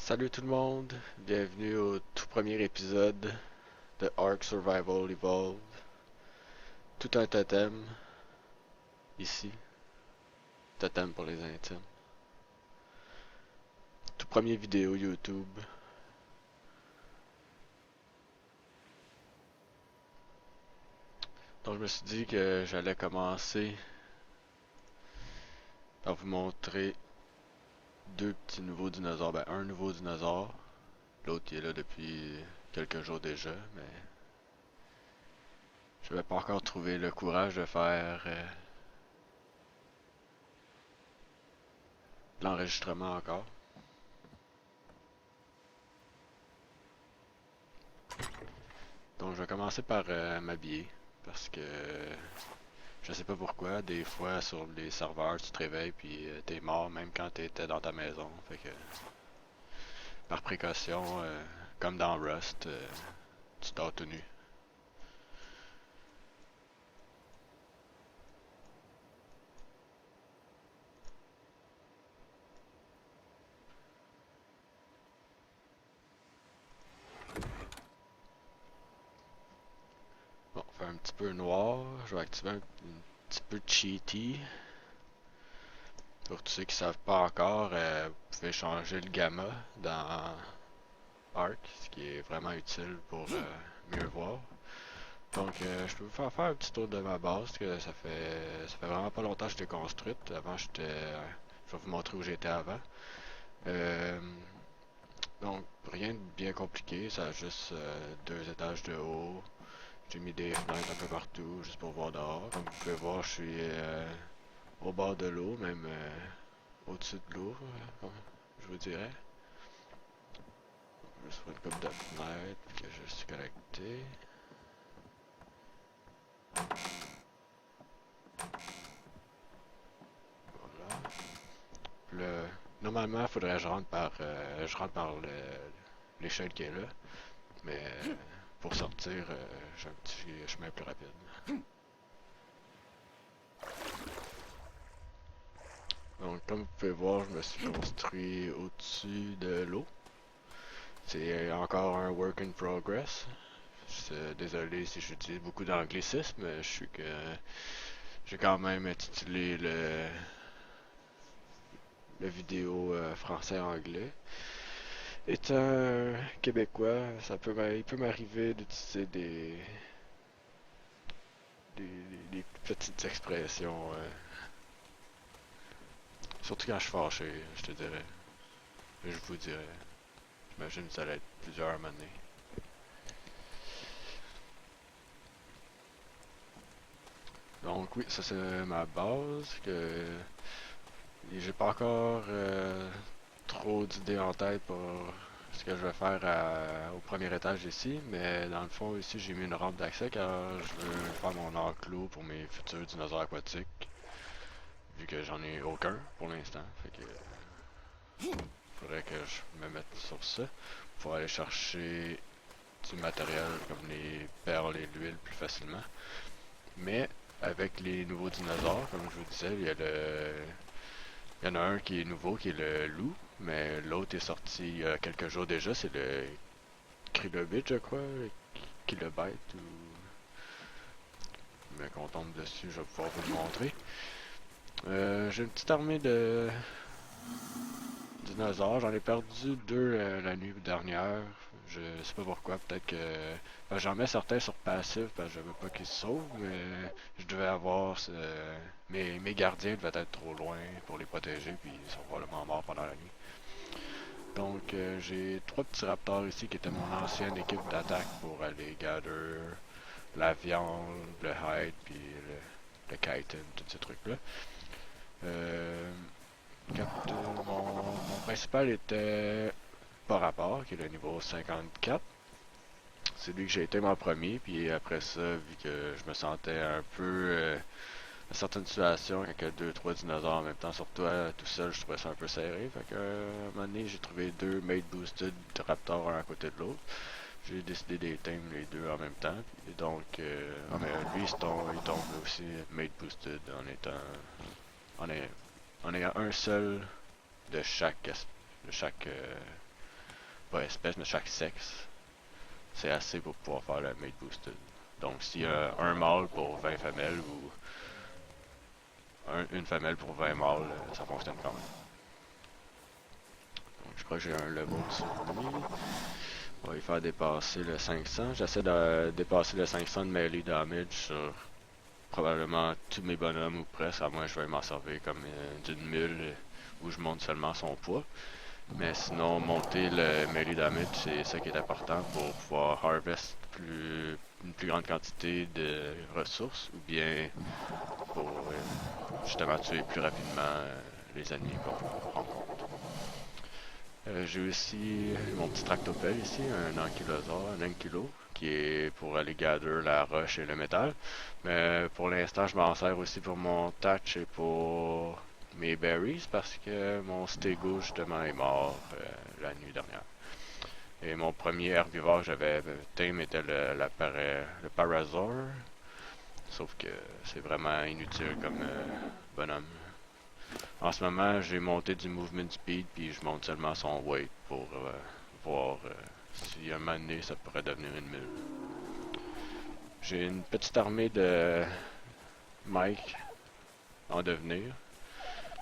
Salut tout le monde, bienvenue au tout premier épisode de Ark Survival Evolved. Tout un totem, ici, totem pour les intimes. Tout premier vidéo YouTube. Donc je me suis dit que j'allais commencer par vous montrer deux petits nouveaux dinosaures. Ben un nouveau dinosaure, l'autre qui est là depuis quelques jours déjà, mais je n'avais pas encore trouvé le courage de faire l'enregistrement encore. Donc je vais commencer par m'habiller parce que je sais pas pourquoi, des fois sur les serveurs tu te réveilles puis t'es mort même quand t'étais dans ta maison. Fait que par précaution, comme dans Rust, tu dors tout nu. Bon, fait un petit peu noir, je vais activer un petit peu de cheaty. Pour tous ceux qui savent pas encore, vous pouvez changer le gamma dans Arc, ce qui est vraiment utile pour mieux voir. Donc, je peux vous faire un petit tour de ma base, que ça fait vraiment pas longtemps que je l'ai construite. Avant, je vais vous montrer où j'étais avant. Euh, donc, rien de bien compliqué, ça a juste deux étages de haut. J'ai mis des fenêtres un peu partout, juste pour voir dehors. Comme vous pouvez voir, je suis au bord de l'eau, même au-dessus de l'eau, je vous dirais. Juste pour une coupe de fenêtres que je suis connecté. Voilà. Normalement, il faudrait que je rentre par l'échelle qui est là, mais pour sortir, j'ai un petit chemin plus rapide. Donc, comme vous pouvez voir, je me suis construit au-dessus de l'eau. C'est encore un work in progress. Désolé si j'utilise beaucoup d'anglicisme, je suis que j'ai quand même intitulé le vidéo français-anglais. Étant québécois, il peut m'arriver d'utiliser des petites expressions, surtout quand je suis fâché, je te dirais. Je vous dirais. J'imagine que ça allait être plusieurs années. Donc oui, ça c'est ma base que j'ai pas encore trop d'idées en tête pour ce que je vais faire au premier étage ici, mais dans le fond ici j'ai mis une rampe d'accès car je veux faire mon enclos pour mes futurs dinosaures aquatiques, vu que j'en ai aucun pour l'instant. Fait que faudrait que je me mette sur ça pour aller chercher du matériel comme les perles et l'huile plus facilement. Mais avec les nouveaux dinosaures, comme je vous disais, il y en a un qui est nouveau, qui est le loup, mais l'autre est sorti il y a quelques jours déjà, c'est le Trilobite, je crois, Kilobite, ou... Mais qu'on tombe dessus, je vais pouvoir vous le montrer. J'ai une petite armée de dinosaures, j'en ai perdu deux la nuit dernière, je sais pas pourquoi, peut-être que... Ben, j'en mets certains sur passif, parce que je veux pas qu'ils se sauvent, mais je devais avoir... mes gardiens devaient être trop loin pour les protéger, puis ils sont probablement morts pendant la nuit. Donc j'ai trois petits raptors ici qui étaient mon ancienne équipe d'attaque pour aller gather la viande, le hide, puis le chitin, tous ces trucs-là. Euh, mon principal était par rapport, qui est le niveau 54. C'est lui que j'ai été mon premier, puis après ça, vu que je me sentais un peu dans certaines situations, quand il y a deux, trois dinosaures en même temps sur toi, tout seul, je trouvais ça un peu serré. Fait que, à un moment donné, j'ai trouvé deux mate boosted raptors un à côté de l'autre. J'ai décidé de les tame les deux en même temps. Et donc, mais lui, il tombe aussi mate boosted en, est, en ayant un seul de chaque pas espèce, mais chaque sexe, c'est assez pour pouvoir faire le mate boosted. Donc s'il y a un mâle pour 20 femelles ou une femelle pour 20 mâles, ça fonctionne quand même. Donc je crois que j'ai un level sur lui. On va lui faire dépasser le 500. J'essaie de dépasser le 500 de melee damage sur probablement tous mes bonhommes ou presque, à moins que je vais m'en servir comme d'une mule où je monte seulement son poids. Mais sinon, monter le melee damage, c'est ça qui est important pour pouvoir harvest une plus grande quantité de ressources ou bien pour justement tuer plus rapidement les ennemis qu'on rencontre. J'ai aussi mon petit tractopelle ici, un ankylosaure, un ankylo, qui est pour aller gather la roche et le métal. Mais pour l'instant, je m'en sers aussi pour mon thatch et pour mes berries parce que mon stego justement est mort la nuit dernière. Et mon premier herbivore que j'avais tame était le parasaur. Sauf que c'est vraiment inutile comme bonhomme. En ce moment, j'ai monté du movement speed puis je monte seulement son weight pour voir si à un moment donné ça pourrait devenir une mule. J'ai une petite armée de Mike en devenir.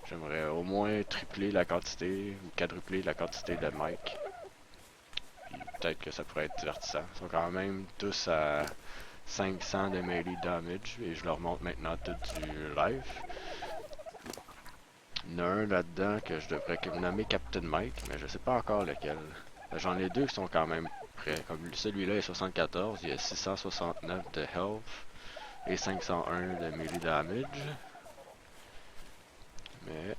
J'aimerais au moins tripler la quantité ou quadrupler la quantité de Mike. Puis peut-être que ça pourrait être divertissant. Ils sont quand même tous à 500 de melee damage et je leur montre maintenant tout du life. Il y en a un là-dedans que je devrais nommer Captain Mike, mais je sais pas encore lequel. J'en ai deux qui sont quand même prêts. Comme celui-là est 74, il y a 669 de health et 501 de melee damage. Mais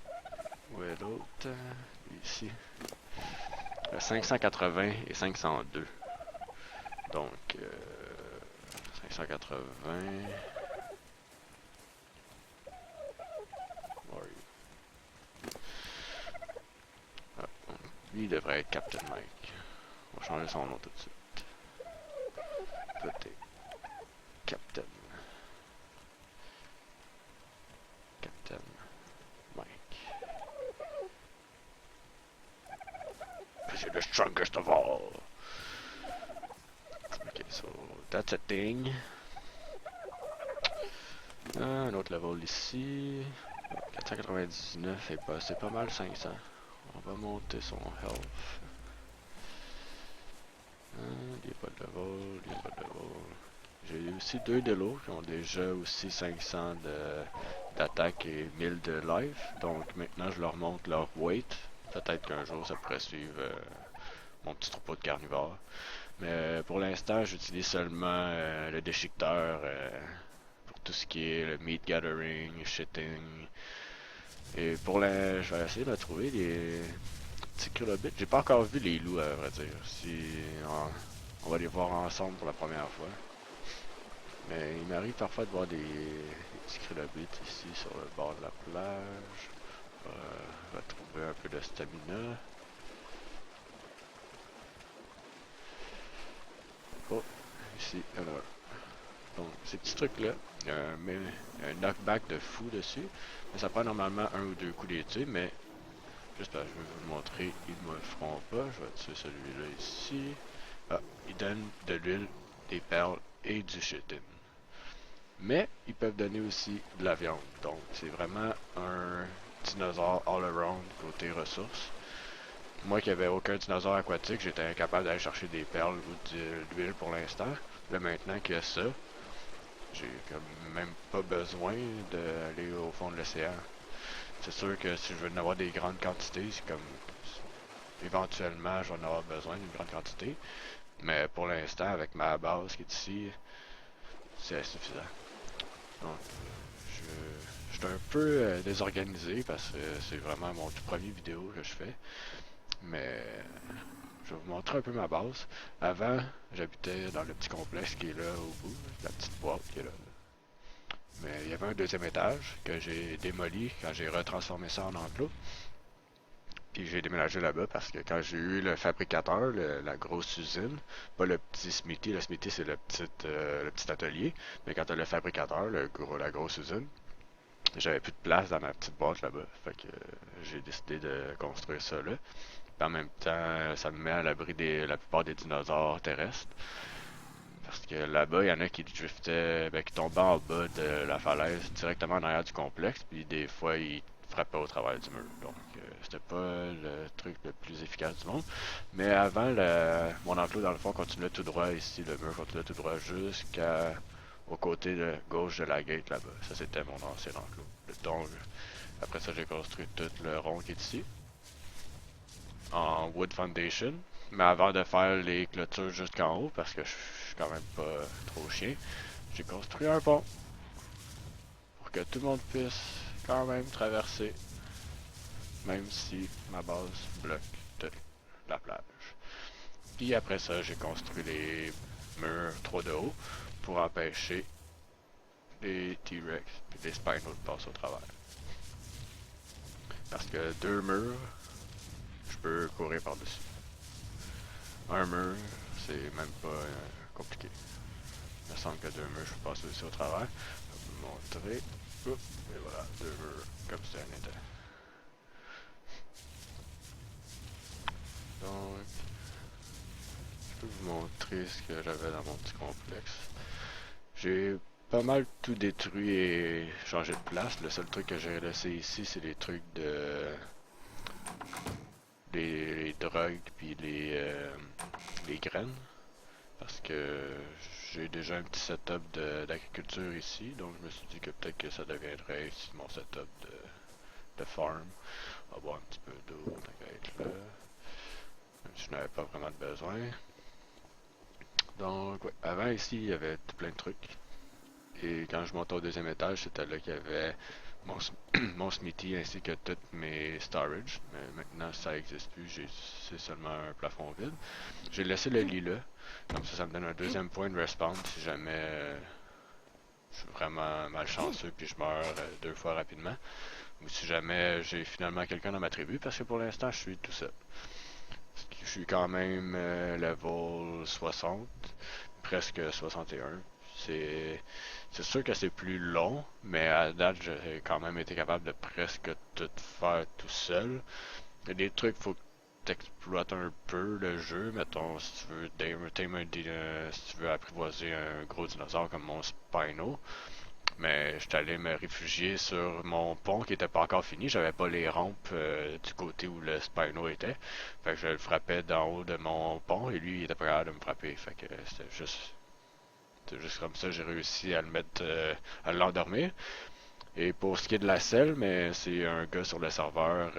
où est l'autre? Ici. 580 et 502. Donc 580. Ah, lui il devrait être Captain Mike. On va changer son nom tout de suite. Peut-être. Captain. Captain Mike. C'est the strongest of all. Ok, so that's a thing. Un autre level ici. 499 et pas, c'est pas mal 500. On va monter son health. Il n'y a pas de level, il n'y a pas de level. J'ai aussi deux de l'eau qui ont déjà aussi 500 d'attaque et 1000 de life. Donc maintenant je leur montre leur weight. Peut-être qu'un jour ça pourrait suivre mon petit troupeau de carnivores. Mais pour l'instant j'utilise seulement le déchiqueteur pour tout ce qui est le meat gathering, shitting. Et pour la... je vais essayer de trouver des petits kilobytes. J'ai pas encore vu les loups à vrai dire. Si on va les voir ensemble pour la première fois. Mais il m'arrive parfois de voir des petits kilobytes ici sur le bord de la plage. On va trouver un peu de stamina. Oh, ici, alors. Donc, ces petits trucs-là, il y a un knockback de fou dessus. Mais ça prend normalement un ou deux coups les tuer, mais juste parce que je vais vous le montrer, ils me le feront pas. Je vais tuer celui-là ici. Ah, il donne de l'huile, des perles et du chitin. Mais ils peuvent donner aussi de la viande. Donc c'est vraiment un dinosaure all around côté ressources. Moi qui n'avais aucun dinosaure aquatique, j'étais incapable d'aller chercher des perles ou de l'huile pour l'instant. Là maintenant qu'il y a ça, j'ai comme même pas besoin d'aller au fond de l'océan. C'est sûr que si je veux en avoir des grandes quantités, c'est comme éventuellement je vais en avoir besoin d'une grande quantité. Mais pour l'instant, avec ma base qui est ici, c'est suffisant. Donc, je suis un peu désorganisé parce que c'est vraiment mon tout premier vidéo que je fais. Mais je vais vous montrer un peu ma base. Avant, j'habitais dans le petit complexe qui est là au bout, la petite boîte qui est là. Mais il y avait un deuxième étage que j'ai démoli quand j'ai retransformé ça en enclos. Puis j'ai déménagé là-bas parce que quand j'ai eu le fabricateur, la grosse usine, pas le petit Smithy, le Smithy c'est le petit atelier, mais quand t'as le fabricateur, la grosse usine, j'avais plus de place dans ma petite boîte là-bas. Fait que j'ai décidé de construire ça là. Puis en même temps, ça me met à l'abri de la plupart des dinosaures terrestres. Parce que là-bas, il y en a qui driftaient, ben, qui tombaient en bas de la falaise directement en arrière du complexe, puis des fois, ils frappaient au travers du mur. Donc, c'était pas le truc le plus efficace du monde. Mais avant, mon enclos, dans le fond, continuait tout droit ici. Le mur continuait tout droit jusqu'à au côté de gauche de la gate là-bas. Ça, c'était mon ancien enclos. Donc, après ça, j'ai construit tout le rond qui est ici en wood foundation. Mais avant de faire les clôtures jusqu'en haut, parce que je suis quand même pas trop chien, j'ai construit un pont pour que tout le monde puisse quand même traverser, même si ma base bloque de la plage. Puis après ça, j'ai construit les murs trop de haut pour empêcher les T-Rex et les Spinos de passer au travers. Parce que deux murs, je peux courir par-dessus. Un mur, c'est même pas compliqué. Il me semble que deux murs, je peux passer aussi au travers. Je vais vous montrer. Oups, et voilà, deux murs comme c'était un était. Donc, je peux vous montrer ce que j'avais dans mon petit complexe. J'ai pas mal tout détruit et changé de place. Le seul truc que j'ai laissé ici, c'est les trucs de... les drogues puis les graines. Parce que j'ai déjà un petit setup d'agriculture ici, donc je me suis dit que peut-être que ça deviendrait ici mon setup de farm. On va boire un petit peu d'eau, tant qu'à être là. Même si je n'avais pas vraiment de besoin. Donc, ouais, avant ici, il y avait tout plein de trucs. Et quand je montais au deuxième étage, c'était là qu'il y avait mon, mon smithy ainsi que toutes mes storage. Mais maintenant, ça n'existe plus, c'est seulement un plafond vide. J'ai laissé le lit là. Comme ça me donne un deuxième point de respawn si jamais je suis vraiment malchanceux puis je meurs deux fois rapidement. Ou si jamais j'ai finalement quelqu'un dans ma tribu, parce que pour l'instant je suis tout seul. Je suis quand même level 60, presque 61. C'est sûr que c'est plus long, mais à date j'ai quand même été capable de presque tout faire tout seul. Il y a des trucs, faut que t'exploites un peu le jeu, mettons, si tu veux si tu veux apprivoiser un gros dinosaure comme mon Spino. Mais j'étais allé me réfugier sur mon pont qui était pas encore fini. J'avais pas les rampes du côté où le Spino était. Fait que je le frappais d'en haut de mon pont et lui il était pas capable de me frapper. Fait que c'était juste comme ça j'ai réussi à le mettre à l'endormir. Et pour ce qui est de la selle, mais c'est un gars sur le serveur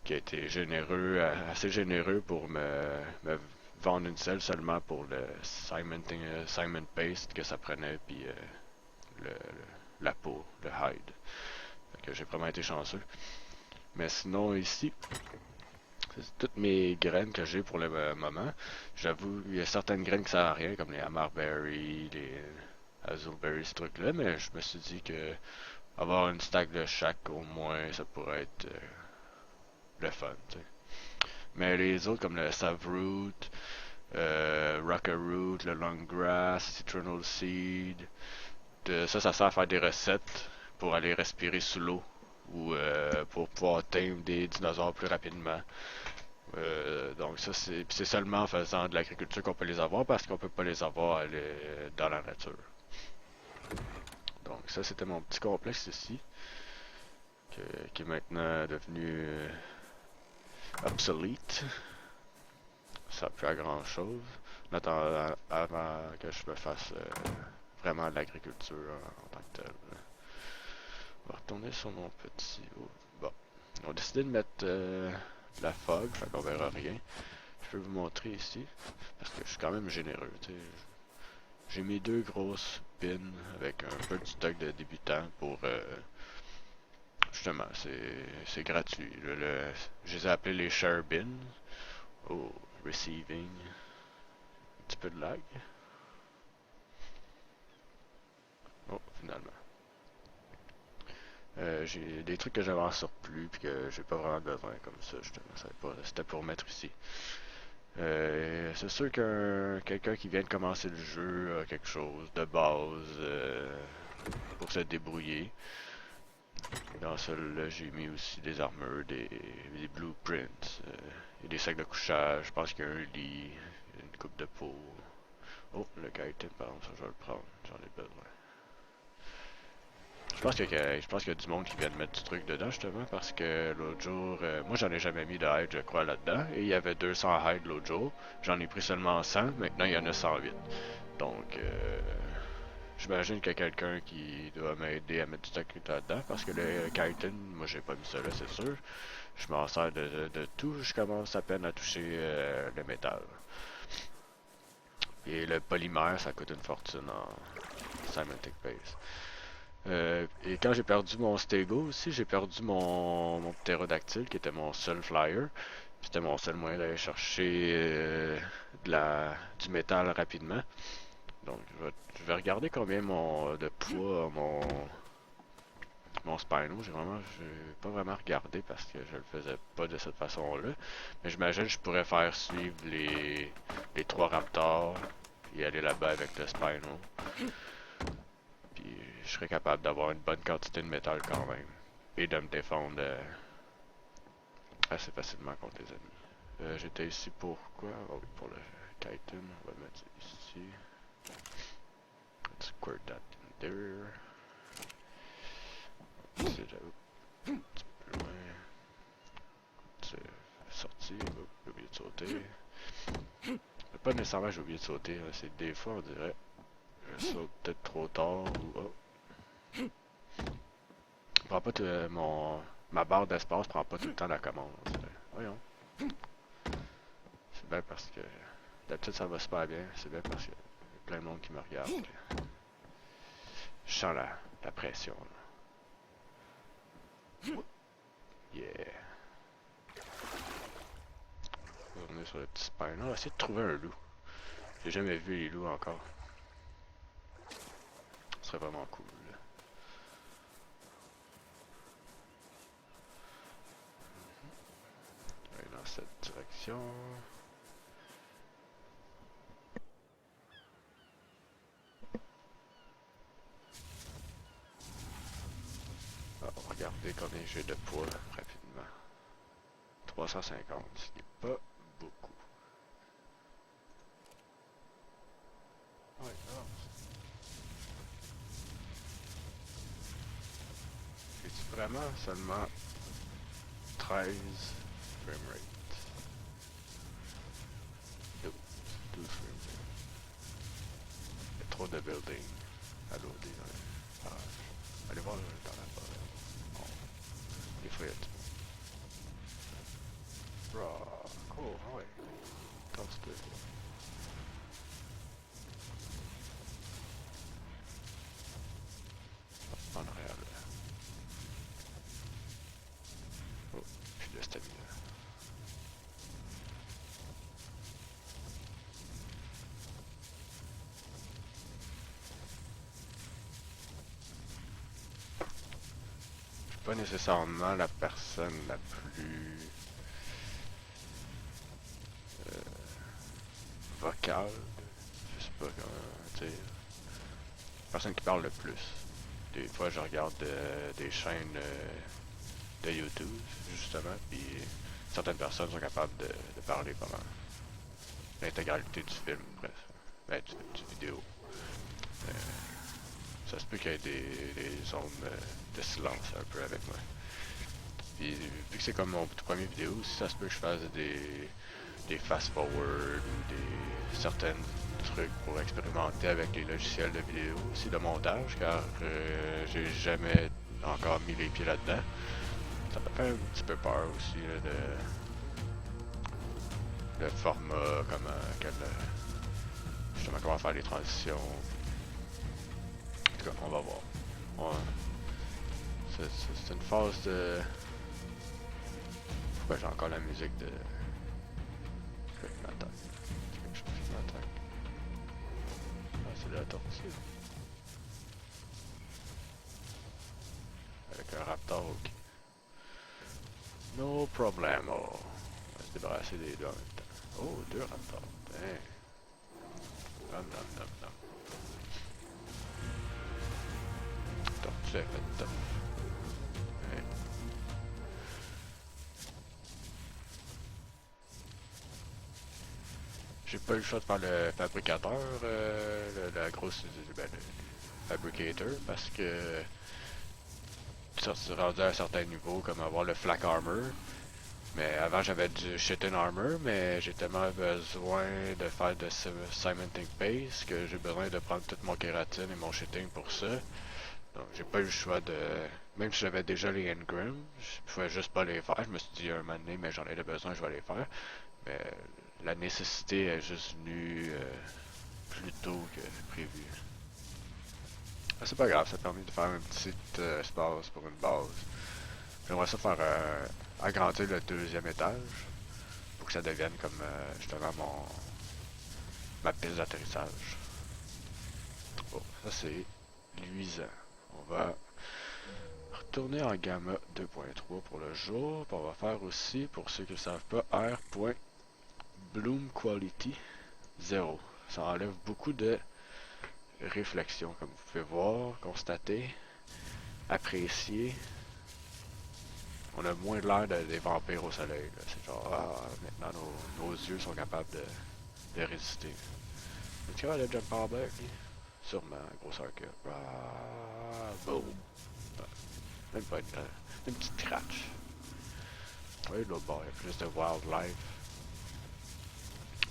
qui a été généreux, assez généreux pour me vendre une selle seulement pour le Simon Paste que ça prenait, puis le, la peau, le hide. Fait que j'ai vraiment été chanceux. Mais sinon, ici, c'est toutes mes graines que j'ai pour le moment. J'avoue, il y a certaines graines qui servent à rien, comme les Amarberry, les Azulberry, ce truc-là, mais je me suis dit que avoir une stack de chaque, au moins, ça pourrait être le fun, t'sais. Mais les autres, comme le Savroot, Rockaroot, le Long Grass, Citronal Seed, ça sert à faire des recettes pour aller respirer sous l'eau ou pour pouvoir tame des dinosaures plus rapidement. Donc ça c'est seulement en faisant de l'agriculture qu'on peut les avoir parce qu'on peut pas les avoir dans la nature. Donc ça c'était mon petit complexe ici qui est maintenant devenu obsolete. Ça sert plus à grand chose. Avant que je me fasse vraiment de l'agriculture en tant que tel. On va retourner sur mon petit. Oh, bon. On a décidé de mettre de la fog, fait qu'on verra rien. Je peux vous montrer ici, parce que je suis quand même généreux. J'ai mis deux grosses pins avec un peu de stock de débutant pour. Justement, c'est gratuit. Je les ai appelés les share bins. Oh, receiving. Un petit peu de lag. Oh, finalement. J'ai des trucs que j'avais en surplus puis que j'ai pas vraiment besoin comme ça, justement. C'était pour mettre ici. C'est sûr qu'un quelqu'un qui vient de commencer le jeu a quelque chose de base pour se débrouiller. Dans celui-là, j'ai mis aussi des armures, des blueprints, et des sacs de couchage. Je pense qu'il y a un lit, une coupe de peau. Oh, le kite, par exemple, ça je vais le prendre. J'en ai besoin. Je pense qu'il y a du monde qui vient de mettre du truc dedans justement parce que l'autre jour, moi j'en ai jamais mis de hide je crois là-dedans et il y avait 200 hide l'autre jour. J'en ai pris seulement 100, maintenant il y en a 108. Donc j'imagine qu'il y a quelqu'un qui doit m'aider à mettre du stock là-dedans parce que le chitin, moi j'ai pas mis ça là c'est sûr. Je m'en sers de tout, je commence à peine à toucher le métal. Et le polymère ça coûte une fortune en Symantec Base. Et quand j'ai perdu mon Stego aussi, j'ai perdu mon ptérodactyle qui était mon seul flyer. C'était mon seul moyen d'aller chercher du métal rapidement. Donc je vais regarder combien de poids mon Spino. J'ai pas vraiment regardé parce que je le faisais pas de cette façon-là. Mais j'imagine que je pourrais faire suivre les trois Raptors et aller là-bas avec le Spino. Puis je serais capable d'avoir une bonne quantité de métal quand même. Et de me défendre assez facilement contre les ennemis. J'étais ici pour quoi? Oh oui, pour le Titan. On va le mettre ici. Let's squirt that in there. C'est là. Un petit peu plus loin. C'est sorti. Oh, j'ai oublié de sauter. Pas nécessairement j'ai oublié de sauter. C'est des fois on dirait. Je saute peut-être trop tard ou. Oh. Prends pas ma barre d'espace prend pas tout le temps la commande. Voyons. C'est bien parce que d'habitude ça va super bien. C'est bien parce que y a plein de monde qui me regarde. Je sens la pression. Là. Yeah. On est sur le petit spine. On va essayer de trouver un loup. J'ai jamais vu les loups encore. Ce serait vraiment cool. Là. On va aller dans cette direction. Ah, regardez combien j'ai de poids rapidement. 350, ce n'est pas beaucoup. Ouais, j'ai vraiment seulement 13 framerate. 12 framerate. Il y a trop de building à loader dans les parages. Allez voir dans la forêt. Bon. Des fois il y a du rock. Oh, ouais. Continue. En arrière là. Oh, puis de stamina. Pas nécessairement la personne la plus vocale, je sais pas comment dire, la personne qui parle le plus. Des fois je regarde des chaînes de YouTube justement, puis certaines personnes sont capables de parler pendant l'intégralité du film presque, ben, du vidéo. Euh, ça se peut qu'il y ait des zones de silence un peu avec moi. Puis vu que c'est comme mon tout premier vidéo, si ça se peut que je fasse des fast-forward ou des certains trucs pour expérimenter avec les logiciels de vidéo, aussi de montage, car j'ai jamais encore mis les pieds là-dedans. Ça me fait un petit peu peur aussi là, le format, justement comment faire les transitions. En tout cas, on va voir. C'est une phase de... Pourquoi j'ai encore la musique de... Quelque chose qui m'attaque. Ah, c'est de la tortue. Avec un raptor, ok. No problemo. On va se débarrasser des deux en même temps. Oh, deux raptors. Hein. Nom, nom, nom, nom. Tortue est faite top. j'ai pas eu le choix de faire le fabricateur, la grosse, ben, le fabricator, parce que ça s'est rendu à un certain niveau, comme avoir le flak armor. Mais avant j'avais du shitting armor, mais j'ai tellement besoin de faire de cementing paste que j'ai besoin de prendre toute mon kératine et mon shitting pour ça. Donc j'ai pas eu le choix de... Même si j'avais déjà les engrams, je pouvais juste pas les faire. Je me suis dit un moment donné, mais j'en ai besoin, je vais les faire. Mais la nécessité est juste venue plus tôt que prévu. Ah, c'est pas grave, ça permet de faire un petit espace pour une base. J'aimerais ça faire agrandir le deuxième étage pour que ça devienne comme justement ma piste d'atterrissage. Bon, ça c'est luisant. On va retourner en gamma 2.3 pour le jour. Puis on va faire aussi, pour ceux qui ne savent pas, R.Bloom Quality 0. Ça enlève beaucoup de réflexion, comme vous pouvez voir, constater, apprécier. On a moins de l'air des vampires au soleil. C'est genre, maintenant nos yeux sont capables de résister. Tu vois le jump en back, lui? Sûrement, gros circuit. Ah, boom. Même pas une petite crache. Oui, l'autre bord, il y a plus de wildlife.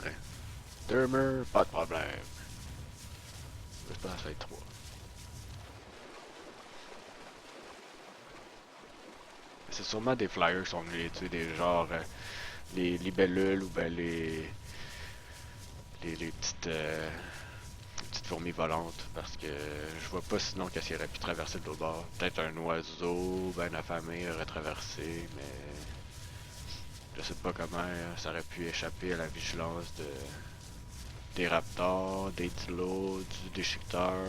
Hein. Dermer, pas de problème. Je pense que ça va être 3. C'est sûrement des flyers qui sont venus tuer, des genres les libellules ou ben les petites fourmis volantes, parce que je vois pas sinon qu'est-ce qu'il aurait pu traverser de l'autre bord. Peut-être un oiseau ben affamé aurait traversé, mais je sais pas comment ça aurait pu échapper à la vigilance des raptors, des dilos, du déchiqueteur.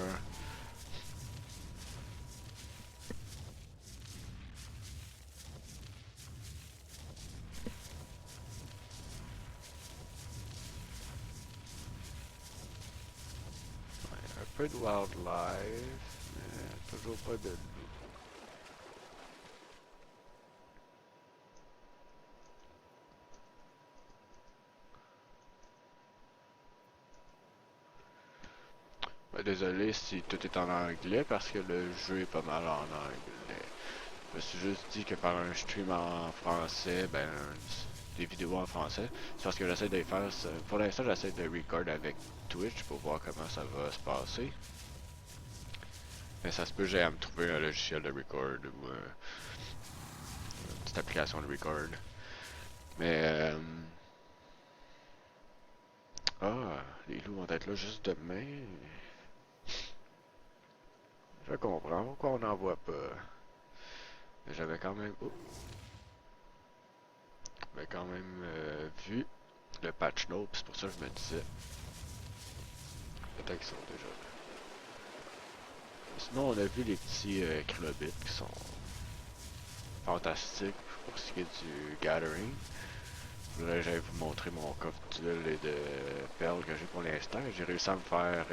Ouais, un peu de wildlife, mais toujours pas de loup. Ouais, désolé si tout est en anglais parce que le jeu est pas mal en anglais. Je me suis juste dit que faire un stream en français, ben des vidéos en français, c'est parce que j'essaie de faire ça. Pour l'instant j'essaie de record avec Twitch pour voir comment ça va se passer. Mais ça se peut que j'ai à me trouver un logiciel de record ou une petite application de record. Mais les loups vont être là juste demain. Je comprends pourquoi on n'en voit pas. Mais j'avais quand même. J'avais quand même vu le patch note, c'est pour ça que je me disais. Peut-être qu'ils sont déjà là. Sinon, on a vu les petits Krillobits qui sont fantastiques pour ce qui est du Gathering. Là, j'allais vous montrer mon coffre d'huile et de perles que j'ai pour l'instant. J'ai réussi à me faire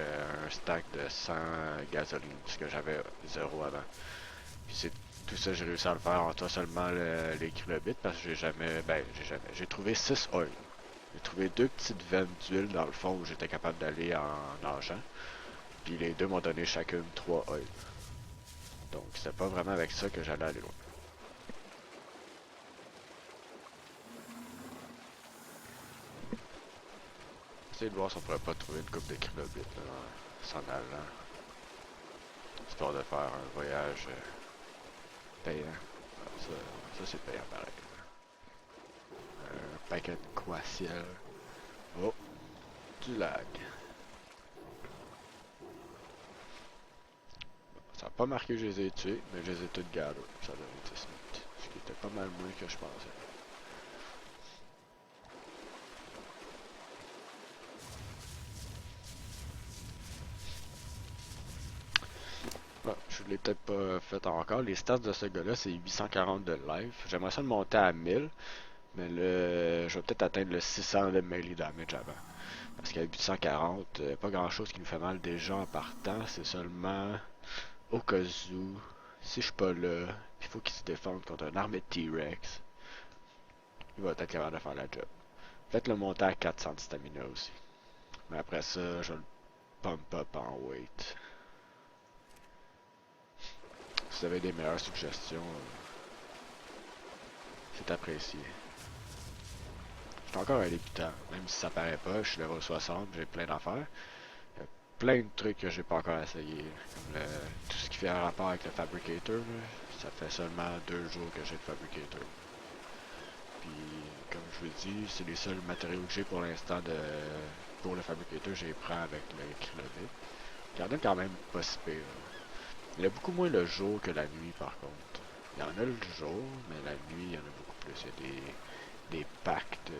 un stack de 100 gasoline, puisque j'avais 0 avant. Puis c'est tout ça, j'ai réussi à le faire en toi seulement les kilobits, parce que j'ai trouvé 6 oils. J'ai trouvé 2 petites veines d'huile dans le fond où j'étais capable d'aller en argent. Puis les deux m'ont donné chacune 3 oils. Donc c'était pas vraiment avec ça que j'allais aller loin. Essayez de voir si on pourrait pas trouver une coupe de kilobits là, s'en allant. Histoire de faire un voyage payant. Ça c'est payant pareil. Un paquet de coisiel. Oh, du lag. Ça n'a pas marqué que je les ai tués, mais je les ai toutes gardés. Ça donne 10 minutes. Ce qui était pas mal moins que je pensais. Bon, je l'ai peut-être pas fait encore. Les stats de ce gars-là, c'est 840 de life. J'aimerais ça le monter à 1000, mais là, je vais peut-être atteindre le 600 de melee damage avant. Parce qu'à 840, pas grand-chose qui nous fait mal déjà en partant. C'est seulement au cas où, si je suis pas là, il faut qu'il se défende contre une armée de T-Rex. Il va être capable de faire la job. Peut-être le monter à 400 de stamina aussi. Mais après ça, je le pump up en weight. Si vous avez des meilleures suggestions, c'est apprécié. Je suis encore un débutant, même si ça paraît pas, je suis level 60, j'ai plein d'affaires. Il y a plein de trucs que j'ai pas encore essayé. Comme tout ce qui fait un rapport avec le Fabricator, là, ça fait seulement 2 jours que j'ai le Fabricator. Puis, comme je vous dis, c'est les seuls matériaux que j'ai pour l'instant pour le Fabricator, je les prends avec le Krylobit. Il y en a quand même pas si pire. Il y en a beaucoup moins le jour que la nuit par contre. Il y en a le jour, mais la nuit, il y en a beaucoup plus. Il y a des packs de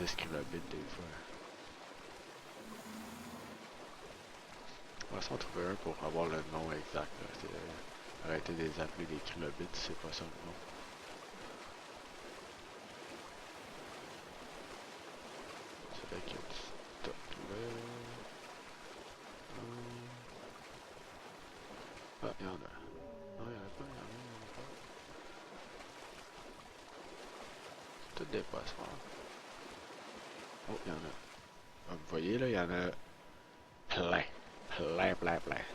10 kilobits des fois. On va s'en trouver un pour avoir le nom exact. Arrêter de les appeler des kilobits, c'est pas ça le nom. C'est vrai qu'il y a du stock là. Ah, il y en a. Non, il y en a pas, il y en a pas. Tout des poissons. Oh, il y en a. Comme vous voyez là, il y en a plein. Plein, plein, plein.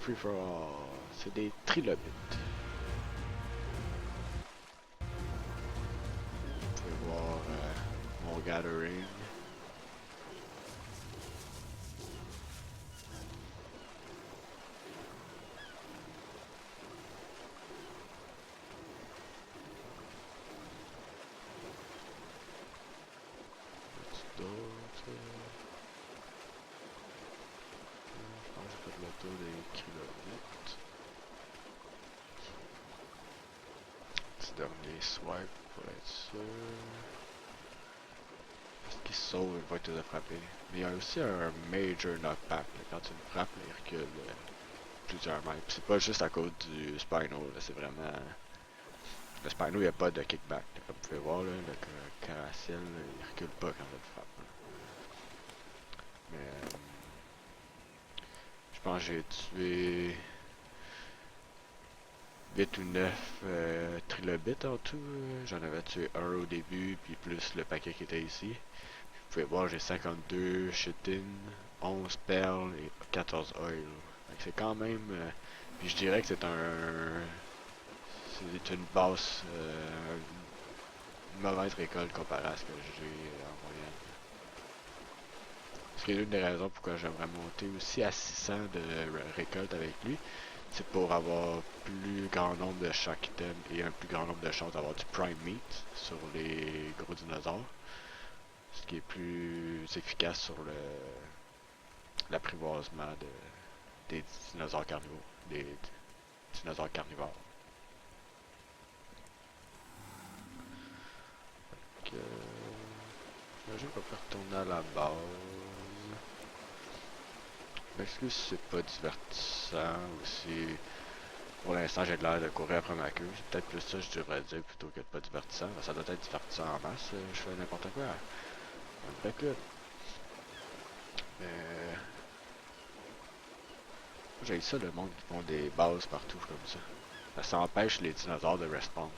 Free for all. C'est des trilobites. Vous pouvez voir mon gathering. D'autres. Je pense que j'ai fait le tour des kilobytes. Petit dernier swipe pour être sûr. Parce qu'il sauve, il va te frapper. Mais il y a aussi un major knockback. Là. Quand tu le frappes, il recule plusieurs mètres. C'est pas juste à cause du Spino, c'est vraiment. Le Spino, il n'y a pas de kickback. Là. Comme vous pouvez voir, là, le Caraciel, il recule pas quand on le frappe. Là. Mais je pense que j'ai tué 8 ou 9 trilobites en tout. J'en avais tué un au début, puis plus le paquet qui était ici. Vous pouvez voir, j'ai 52 chitin, 11 perles et 14 oil. C'est quand même. Puis je dirais que c'est c'est une basse. Une mauvaise récolte comparée à ce que j'ai en moyenne. Ce qui est l'une des raisons pourquoi j'aimerais monter aussi à 600 de récolte avec lui. C'est pour avoir plus grand nombre de chaque item et un plus grand nombre de chances d'avoir du prime meat sur les gros dinosaures. Ce qui est plus efficace sur l'apprivoisement des dinosaures carnivores. Des dinosaures carnivores. Donc, j'imagine qu'on peut retourner à la base. Je m'excuse si c'est pas divertissant ou si pour l'instant j'ai l'air de courir après ma queue. C'est peut-être plus ça que je devrais dire plutôt que de pas divertissant. Ça doit être divertissant en masse, je fais n'importe quoi. Fait que mais j'ai ça le monde qui font des bases partout comme ça. Ça empêche les dinosaures de respawn.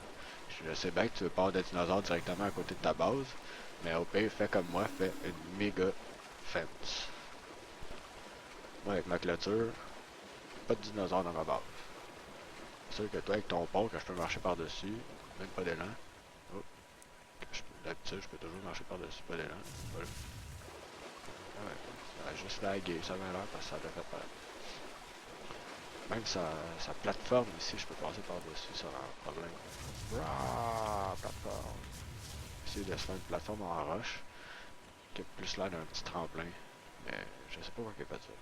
Je sais bien que tu veux pas de dinosaures directement à côté de ta base, mais au pire, fais comme moi, fais une méga fence. Moi, avec ma clôture, pas de dinosaures dans ma base. C'est sûr que toi, avec ton pont, que je peux marcher par-dessus, même pas d'élan. Oh, d'habitude, je peux toujours marcher par-dessus, pas d'élan. Voilà. Ah ouais, ça a juste lagué, ça m'a l'air parce que ça l'a fait peur. Même sa plateforme ici, je peux passer par-dessus sans problème. Raaah, plateforme. Essayer de se faire une plateforme en roche, qui a plus l'air d'un petit tremplin. Mais je sais pas pourquoi il a fait ça.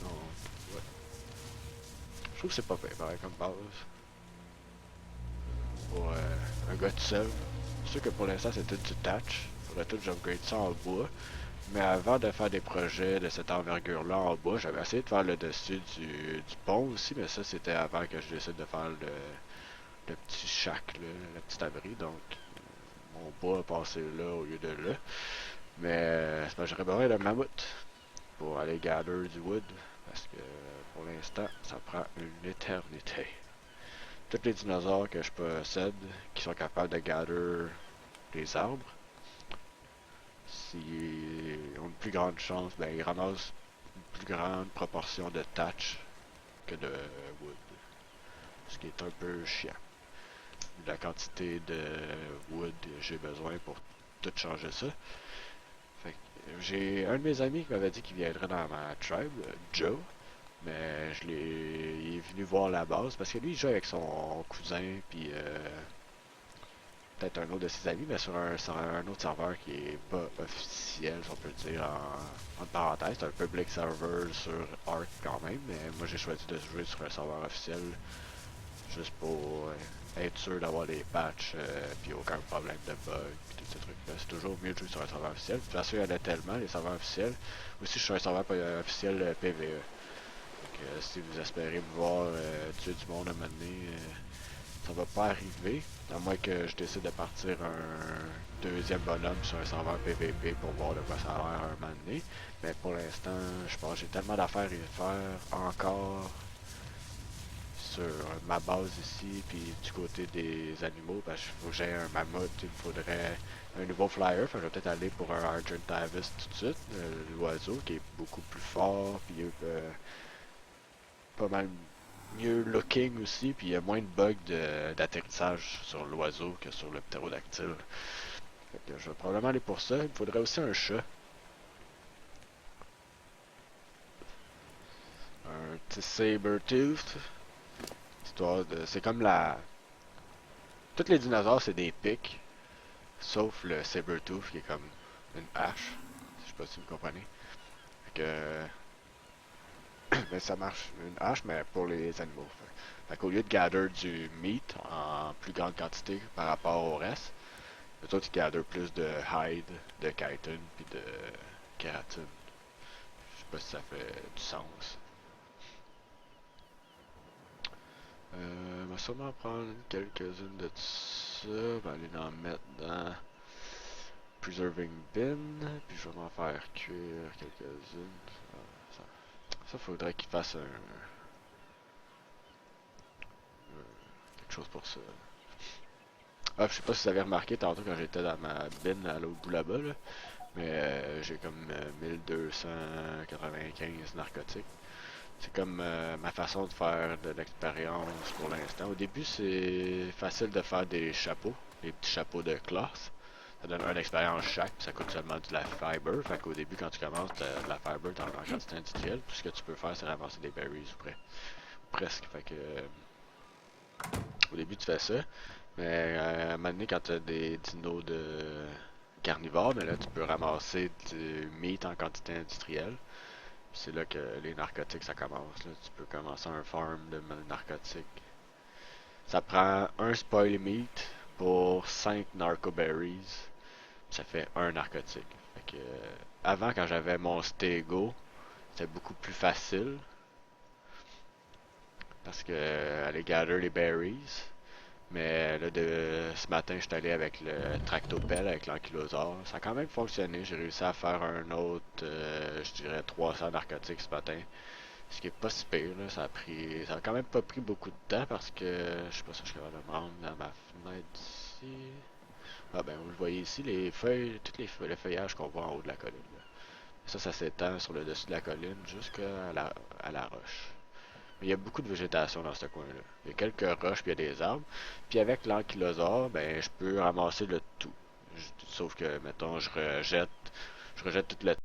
Donc, ouais. Je trouve que c'est pas pire, pareil, comme base. Pour un gars tout seul. C'est sûr que pour l'instant, c'est tout du thatch. Faudrait tout que j'upgrade ça en bois. Mais avant de faire des projets de cette envergure-là en bois, j'avais essayé de faire le dessus du pont aussi, mais ça, c'était avant que je décide de faire le petit shack, là, le petit abri. Donc, mon bois a passé là au lieu de là. Mais c'est parce que j'aurais besoin d'un mammouth pour aller gather du wood. Parce que pour l'instant, ça prend une éternité. tous les dinosaures que je possède qui sont capables de gather les arbres, s'ils ont une plus grande chance, ben ils ramassent une plus grande proportion de thatch que de wood. Ce qui est un peu chiant. La quantité de wood que j'ai besoin pour tout changer ça. Fait que j'ai un de mes amis qui m'avait dit qu'il viendrait dans ma tribe, Joe. Mais il est venu voir la base parce que lui il joue avec son cousin puis peut-être un autre de ses amis, mais sur un autre serveur qui est pas officiel, si on peut le dire en parenthèse. C'est un public server sur Ark quand même, mais moi j'ai choisi de jouer sur un serveur officiel juste pour être sûr d'avoir les patchs puis aucun problème de bug puis tous ces trucs-là. C'est toujours mieux de jouer sur un serveur officiel. Puis parce qu'il y en a tellement, les serveurs officiels. Aussi, je suis sur un serveur officiel PvE. Donc, si vous espérez me voir tuer du monde à un moment donné, ça va pas arriver. À moins que je décide de partir un deuxième bonhomme sur un serveur PvP pour voir de quoi ça a l'air un moment donné. Mais pour l'instant, je pense que j'ai tellement d'affaires à faire encore sur ma base ici, puis du côté des animaux, parce qu'il faut que j'ai un mammouth, il me faudrait un nouveau flyer, enfin, je vais peut-être aller pour un Argent Tavis tout de suite, l'oiseau qui est beaucoup plus fort, puis pas mal mieux looking aussi, puis il y a moins de bugs d'atterrissage sur l'oiseau que sur le ptérodactyle. Fait que je vais probablement aller pour ça, il me faudrait aussi un chat, un petit saber-tooth, histoire de... C'est comme la... Tous les dinosaures, c'est des pics. Sauf le Sabertooth qui est comme une hache. Je sais pas si vous comprenez. Fait que ben, ça marche une hache mais pour les animaux. Fait qu'au lieu de gather du meat en plus grande quantité par rapport au reste, les autres ils gather plus de hide, de chitin puis de kératine. Je sais pas si ça fait du sens. On va sûrement prendre quelques-unes de ça. On va aller en mettre dans Preserving bin, puis je vais m'en faire cuire quelques-unes. Ça faudrait qu'il fasse quelque chose pour ça. Ah, je sais pas si vous avez remarqué tantôt quand j'étais dans ma bin à l'autre bout là-bas, là, mais j'ai comme 1295 narcotiques. C'est comme ma façon de faire de l'expérience pour l'instant. Au début, c'est facile de faire des chapeaux, des petits chapeaux de classe. Ça donne une expérience chaque, puis ça coûte seulement de la fiber. Fait qu'au début, quand tu commences, de la fiber, t'en as en quantité industrielle. Tout ce que tu peux faire, c'est ramasser des berries ou presque. Fait que au début, tu fais ça. Mais à un moment donné, quand tu as des dinos de carnivores, mais là, tu peux ramasser du meat en quantité industrielle. C'est là que les narcotiques, ça commence. Là. Tu peux commencer un farm de narcotiques. Ça prend un spoil meat pour 5 narcoberries. Ça fait un narcotique. Fait que, avant, quand j'avais mon stego, c'était beaucoup plus facile. Parce que aller gather les berries. Mais là, ce matin, je suis allé avec le tractopelle, avec l'ankylosaure. Ça a quand même fonctionné. J'ai réussi à faire un autre, je dirais 300 narcotiques ce matin. Ce qui est pas si pire, là. Ça a quand même pas pris beaucoup de temps parce que, je sais pas si je suis capable de me rendre dans ma fenêtre ici. Ah ben, vous le voyez ici, les feuilles, le feuillage qu'on voit en haut de la colline. Là. Ça s'étend sur le dessus de la colline jusqu'à à la roche. Mais il y a beaucoup de végétation dans ce coin-là. Il y a quelques roches, puis il y a des arbres. Puis avec l'ankylosaure, ben, je peux ramasser le tout. Sauf que, mettons, je rejette tout le